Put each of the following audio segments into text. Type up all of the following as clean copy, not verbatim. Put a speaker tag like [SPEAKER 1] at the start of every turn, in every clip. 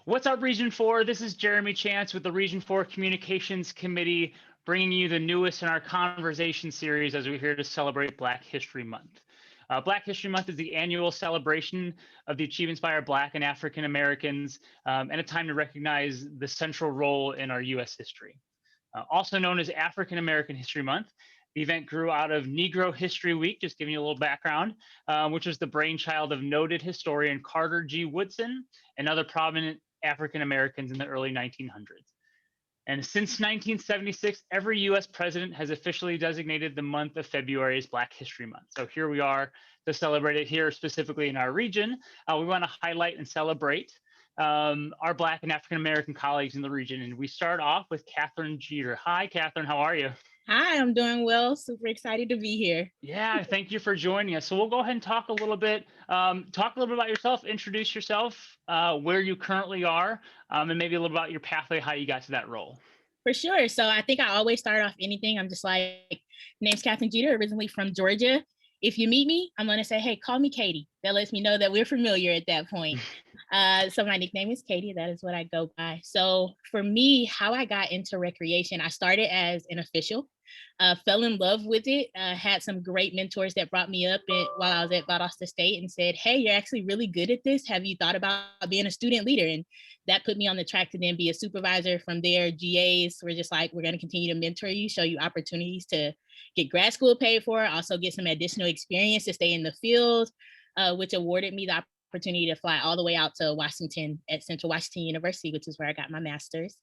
[SPEAKER 1] What's up, Region 4? This is Jeremy Chance with the Region 4 Communications Committee, bringing you the newest in our conversation series as we're here to celebrate Black History Month. Black History Month is the annual celebration of the achievements by our Black and African Americans, and a time to recognize the central role in our U.S. history. Also known as African American History Month, the event grew out of Negro History Week, just giving you a little background, which was the brainchild of noted historian Carter G. Woodson and other prominent African Americans in the early 1900s. And since 1976, every US president has officially designated the month of February as Black History Month. So here we are to celebrate it here, specifically in our region. We want to highlight and celebrate our Black and African American colleagues in the region. And we start off with Katherine Geter. Hi, Katherine, how are you?
[SPEAKER 2] Hi, I'm doing well. Super excited to be here.
[SPEAKER 1] Yeah, thank you for joining us. So we'll go ahead and talk a little bit about yourself, introduce yourself, where you currently are, and maybe a little about your pathway, how you got to that role.
[SPEAKER 2] For sure. So I think I always start off anything. I'm just like, name's Katherine Geter, originally from Georgia. If you meet me, I'm going to say, hey, call me Katie. That lets me know that we're familiar at that point. So my nickname is Katie. That is what I go by. So for me, how I got into recreation, I started as an official, fell in love with it, had some great mentors that brought me up while I was at Valdosta State and said, hey, you're actually really good at this. Have you thought about being a student leader? And that put me on the track to then be a supervisor. From there, GAs were just like, we're going to continue to mentor you, show you opportunities to get grad school paid for, also get some additional experience to stay in the field, which awarded me the opportunity to fly all the way out to Washington at Central Washington University, which is where I got my master's.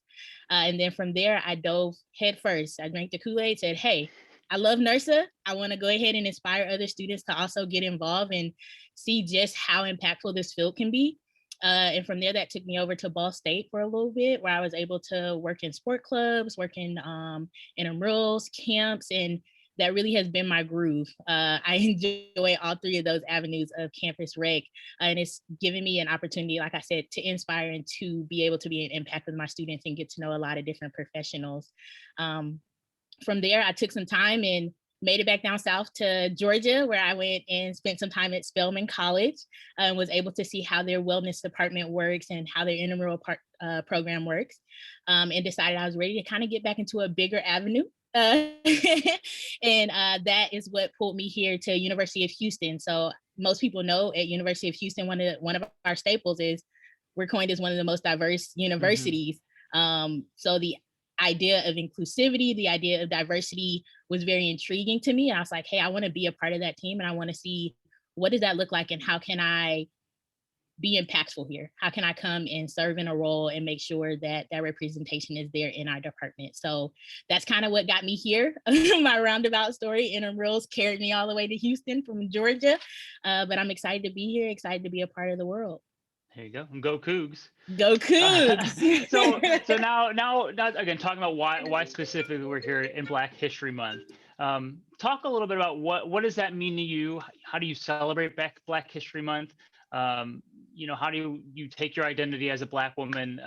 [SPEAKER 2] And then from there, I dove head first. I drank the Kool-Aid, said, hey, I love NIRSA. I want to go ahead and inspire other students to also get involved and see just how impactful this field can be. And from there, that took me over to Ball State for a little bit, where I was able to work in sport clubs, work in intramurals, camps, and that really has been my groove. I enjoy all three of those avenues of campus rec, and it's given me an opportunity, like I said, to inspire and to be able to be an impact with my students and get to know a lot of different professionals. From there, I took some time and made it back down south to Georgia, where I went and spent some time at Spelman College and was able to see how their wellness department works and how their intramural program works, and decided I was ready to kind of get back into a bigger avenue. And that is what pulled me here to University of Houston. So most people know at University of Houston, one of our staples is we're coined as one of the most diverse universities. So the idea of inclusivity, the idea of diversity was very intriguing to me. I was like, hey, I want to be a part of that team, and I want to see what does that look like and how can I be impactful here? How can I come and serve in a role and make sure that that representation is there in our department? So that's kind of what got me here. My roundabout story, intramurals carried me all the way to Houston from Georgia, but I'm excited to be here, excited to be a part of the world.
[SPEAKER 1] There you go. Go Cougs.
[SPEAKER 2] Go Cougs.
[SPEAKER 1] So now again, talking about why specifically we're here in Black History Month. Talk a little bit about what does that mean to you? How do you celebrate Black History Month? How do you take your identity as a Black woman,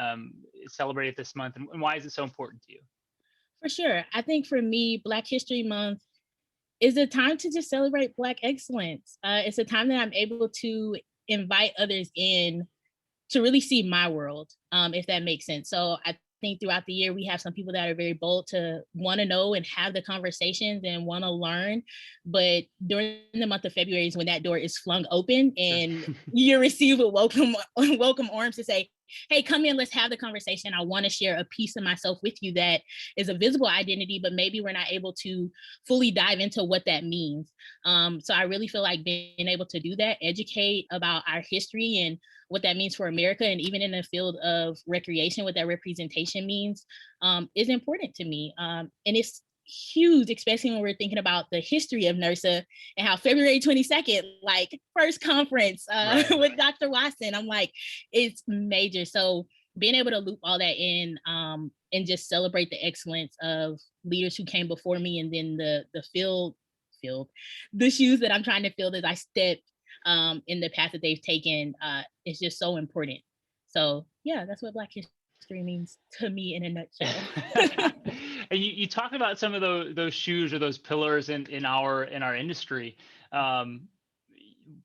[SPEAKER 1] celebrate it this month, and why is it so important to you?
[SPEAKER 2] For sure. I think for me, Black History Month is a time to just celebrate Black excellence. It's a time that I'm able to invite others in to really see my world, if that makes sense. So I think throughout the year, we have some people that are very bold to want to know and have the conversations and want to learn. But during the month of February is when that door is flung open and you receive a welcome arms to say, hey, come in, let's have the conversation. I want to share a piece of myself with you that is a visible identity, but maybe we're not able to fully dive into what that means. So I really feel like being able to do that, educate about our history and what that means for America, and even in the field of recreation, what that representation means, is important to me. And it's huge, especially when we're thinking about the history of NIRSA and how February 22nd, like first conference with Dr. Watson, I'm like, it's major. So being able to loop all that in and just celebrate the excellence of leaders who came before me, and then the shoes that I'm trying to fill as I step in the path that they've taken, is just so important. So yeah, that's what Black history means to me in a nutshell.
[SPEAKER 1] And you talked about some of those shoes or those pillars in our industry.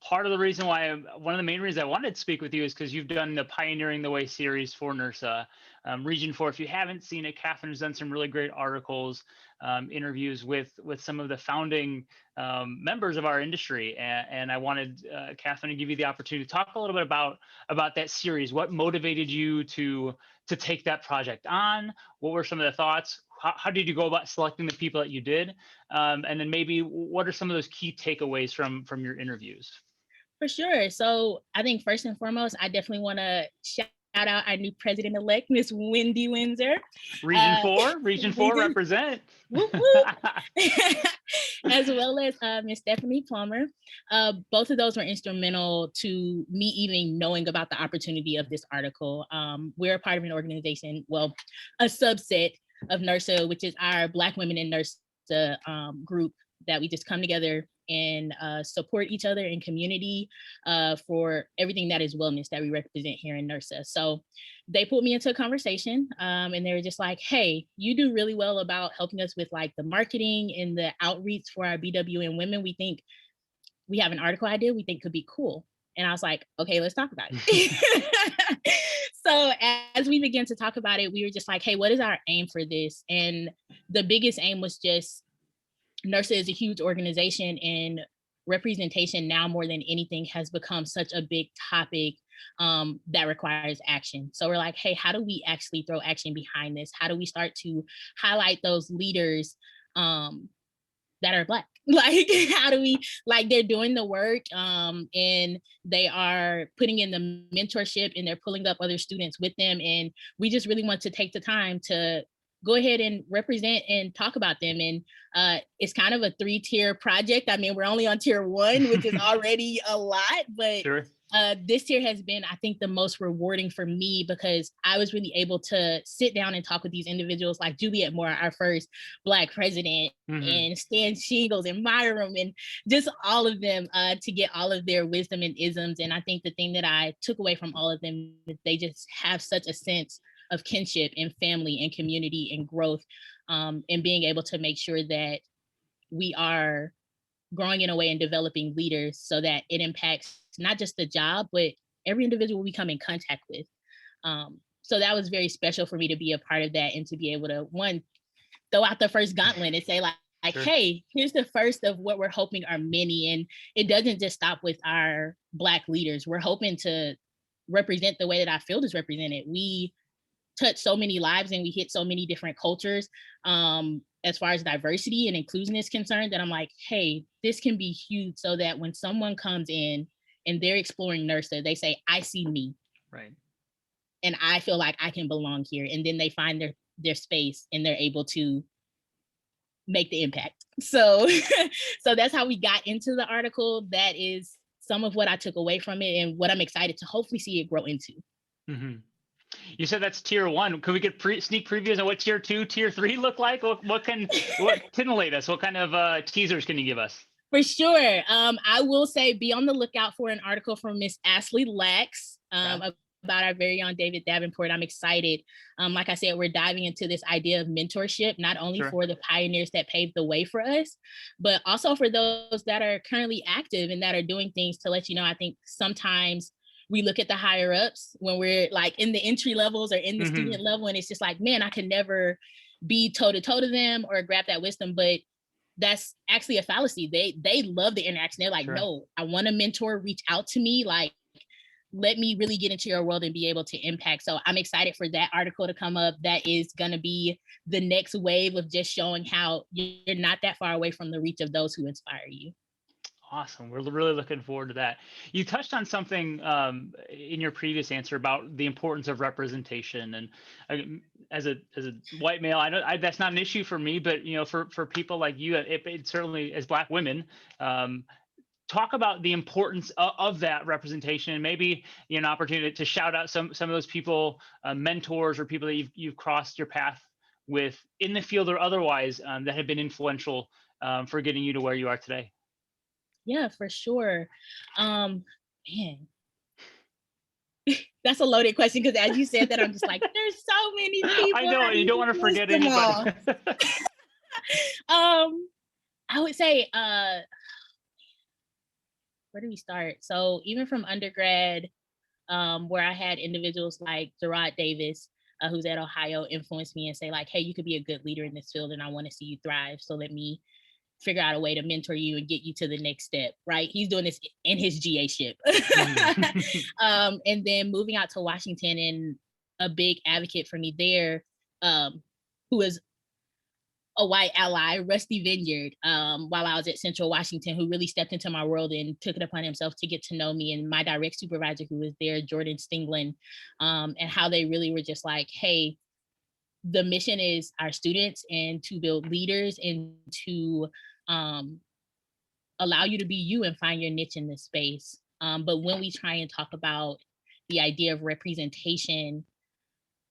[SPEAKER 1] part of the reason why one of the main reasons I wanted to speak with you is because you've done the Pioneering the Way series for NIRSA. Region 4, if you haven't seen it, Katherine has done some really great articles, interviews with some of the founding members of our industry. And I wanted Katherine to give you the opportunity to talk a little bit about that series. What motivated you to take that project on? What were some of the thoughts? How did you go about selecting the people that you did? And then maybe what are some of those key takeaways from your interviews?
[SPEAKER 2] For sure. So I think first and foremost, I definitely want to shout out our new president-elect, Miss Wendy Windsor.
[SPEAKER 1] Region 4 represent.
[SPEAKER 2] Whoop, whoop. As well as Miss Stephanie Plummer. Both of those were instrumental to me even knowing about the opportunity of this article. We're a part of an organization, well, a subset of NIRSA, which is our Black Women in NIRSA group that we just come together and support each other in community for everything that is wellness that we represent here in NIRSA. So they put me into a conversation and they were just like, hey, you do really well about helping us with like the marketing and the outreach for our BWN women. We think we have an article idea we think could be cool. And I was like, okay, let's talk about it. So as we began to talk about it, we were just like, hey, what is our aim for this? And the biggest aim was just NIRSA is a huge organization, and representation now more than anything has become such a big topic that requires action. So we're like, hey, how do we actually throw action behind this? How do we start to highlight those leaders that are Black? Like, how do we, like, they're doing the work and they are putting in the mentorship and they're pulling up other students with them. And we just really want to take the time to go ahead and represent and talk about them. And it's kind of a 3-tier project. I mean, we're only on tier 1, which is already a lot, but sure. This tier has been, I think, the most rewarding for me because I was really able to sit down and talk with these individuals like Juliette Moore, our first Black president, and Stan Shingles and Myram, and just all of them to get all of their wisdom and isms. And I think the thing that I took away from all of them is they just have such a sense of kinship and family and community and growth, and being able to make sure that we are growing in a way and developing leaders so that it impacts not just the job, but every individual we come in contact with. So that was very special for me to be a part of that and to be able to, one, throw out the first gauntlet and say like, sure. Hey, here's the first of what we're hoping are many. And it doesn't just stop with our Black leaders. We're hoping to represent the way that our field is represented. We touch so many lives and we hit so many different cultures as far as diversity and inclusion is concerned, that I'm like, hey, this can be huge so that when someone comes in and they're exploring NIRSA, they say, I see me.
[SPEAKER 1] Right.
[SPEAKER 2] And I feel like I can belong here. And then they find their space and they're able to make the impact. So, so that's how we got into the article. That is some of what I took away from it and what I'm excited to hopefully see it grow into.
[SPEAKER 1] Mm-hmm. You said that's tier 1. Could we get sneak previews on what tier 2, tier 3 look like? What titillate us? What kind of teasers can you give us?
[SPEAKER 2] For sure. I will say be on the lookout for an article from Miss Ashley Lax about our very own David Davenport. I'm excited. Like I said, we're diving into this idea of mentorship, not only sure. for the pioneers that paved the way for us, but also for those that are currently active and that are doing things to let you know. I think sometimes we look at the higher ups when we're like in the entry levels or in the student level, and it's just like, man, I can never be toe to toe to them or grab that wisdom. But that's actually a fallacy. They love the interaction. They're like, sure. No, I want a mentor, reach out to me. Like, let me really get into your world and be able to impact. So I'm excited for that article to come up. That is going to be the next wave of just showing how you're not that far away from the reach of those who inspire you.
[SPEAKER 1] Awesome. We're really looking forward to that. You touched on something in your previous answer about the importance of representation. And as a white male, I know that's not an issue for me, but you know, for people like you, it certainly as Black women, talk about the importance of that representation, and maybe an opportunity to shout out some of those people, mentors or people that you've crossed your path with in the field or otherwise that have been influential for getting you to where you are today.
[SPEAKER 2] Yeah, for sure. Man, that's a loaded question because as you said that, I'm just like, there's so many people.
[SPEAKER 1] I know, you don't want to forget anybody.
[SPEAKER 2] I would say, where do we start? So even from undergrad, where I had individuals like Gerard Davis, who's at Ohio, influence me and say like, hey, you could be a good leader in this field and I want to see you thrive. So let me figure out a way to mentor you and get you to the next step, right? He's doing this in his GA ship. And then moving out to Washington, and a big advocate for me there, who is a white ally, Rusty Vineyard, while I was at Central Washington, who really stepped into my world and took it upon himself to get to know me, and my direct supervisor who was there, Jordan Stinglin, and how they really were just like, hey, the mission is our students and to build leaders and to allow you to be you and find your niche in this space. But when we try and talk about the idea of representation,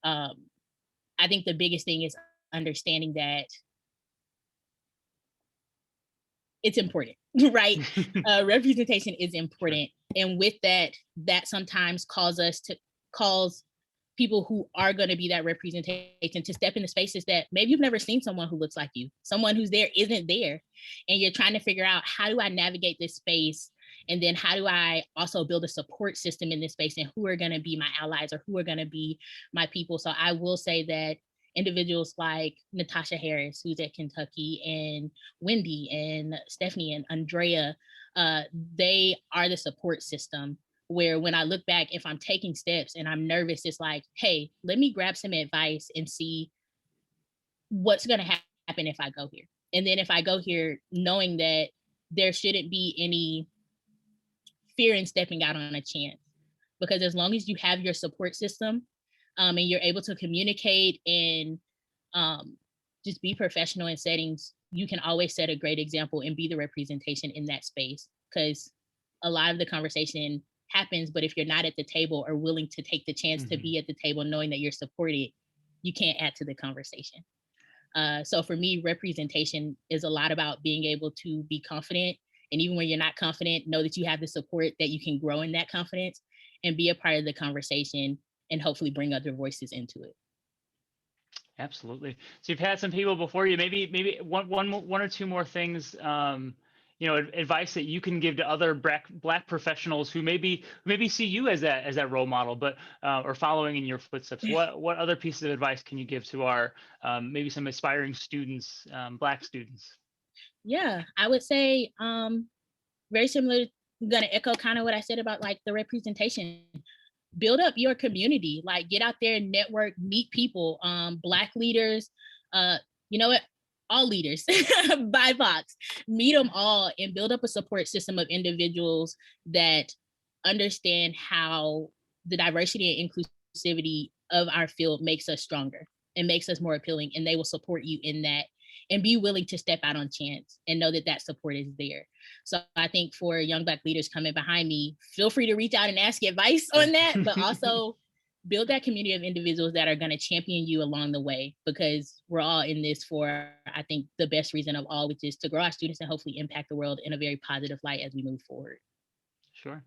[SPEAKER 2] I think the biggest thing is understanding that it's important, right? Representation is important. And with that, that sometimes calls people who are going to be that representation to step into spaces that maybe you've never seen someone who looks like you, someone who's there isn't there. And you're trying to figure out, how do I navigate this space? And then how do I also build a support system in this space, and who are going to be my allies or who are going to be my people? So I will say that individuals like Natasha Harris, who's at Kentucky, and Wendy and Stephanie and Andrea, they are the support system where when I look back, if I'm taking steps and I'm nervous, it's like, hey, let me grab some advice and see what's going to happen if I go here. And then if I go here, knowing that there shouldn't be any fear in stepping out on a chance, because as long as you have your support system, and you're able to communicate and just be professional in settings, you can always set a great example and be the representation in that space. Because a lot of the conversation happens, but if you're not at the table or willing to take the chance to be at the table, knowing that you're supported, you can't add to the conversation. So for me, representation is a lot about being able to be confident. And even when you're not confident, know that you have the support that you can grow in that confidence and be a part of the conversation and hopefully bring other voices into it.
[SPEAKER 1] Absolutely. So you've had some people before you. Maybe one or two more things. Advice that you can give to other Black professionals who maybe see you as that role model, but or following in your footsteps. What other pieces of advice can you give to our maybe some aspiring students, Black students?
[SPEAKER 2] Yeah, I would say very similar. I'm gonna echo kind of what I said about like the representation. Build up your community, like get out there, network, meet people, Black leaders, you know what, all leaders, BIPOC, meet them all and build up a support system of individuals that understand how the diversity and inclusivity of our field makes us stronger and makes us more appealing, and they will support you in that, and be willing to step out on chance and know that that support is there. So I think for young Black leaders coming behind me, feel free to reach out and ask advice on that, but also build that community of individuals that are going to champion you along the way, because we're all in this for, I think, the best reason of all, which is to grow our students and hopefully impact the world in a very positive light as we move forward.
[SPEAKER 1] Sure.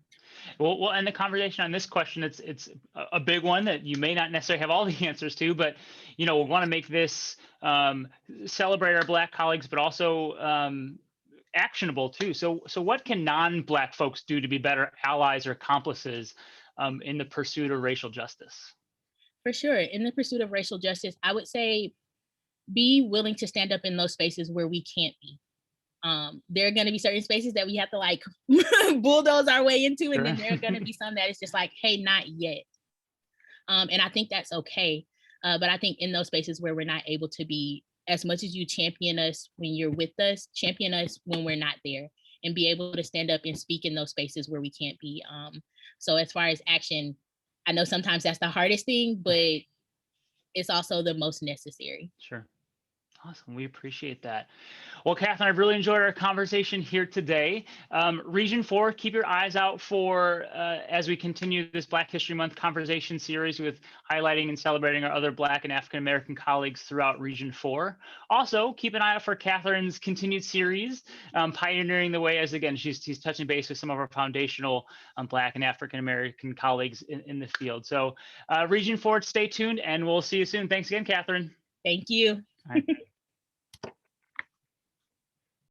[SPEAKER 1] Well, we'll end the conversation on this question. It's a big one that you may not necessarily have all the answers to, but we want to make this celebrate our Black colleagues, but also actionable too. So what can non-Black folks do to be better allies or accomplices in the pursuit of racial justice? For
[SPEAKER 2] sure, in the pursuit of racial justice, I would say be willing to stand up in those spaces where we can't be. There are going to be certain spaces that we have to like bulldoze our way into, and then there are going to be some that it's just like, hey, not yet. And I think that's okay. But I think in those spaces where we're not able to be, as much as you champion us when you're with us, champion us when we're not there, and be able to stand up and speak in those spaces where we can't be. So as far as action, I know sometimes that's the hardest thing, but it's also the most necessary.
[SPEAKER 1] Sure. Awesome. We appreciate that. Well, Katherine, I've really enjoyed our conversation here today. Region 4, keep your eyes out for, as we continue this Black History Month conversation series with highlighting and celebrating our other Black and African-American colleagues throughout Region 4. Also, keep an eye out for Katherine's continued series, Pioneering the Way, as again, she's touching base with some of our foundational Black and African-American colleagues in the field. So Region 4, stay tuned, and we'll see you soon. Thanks again, Katherine.
[SPEAKER 2] Thank you.
[SPEAKER 1] All right.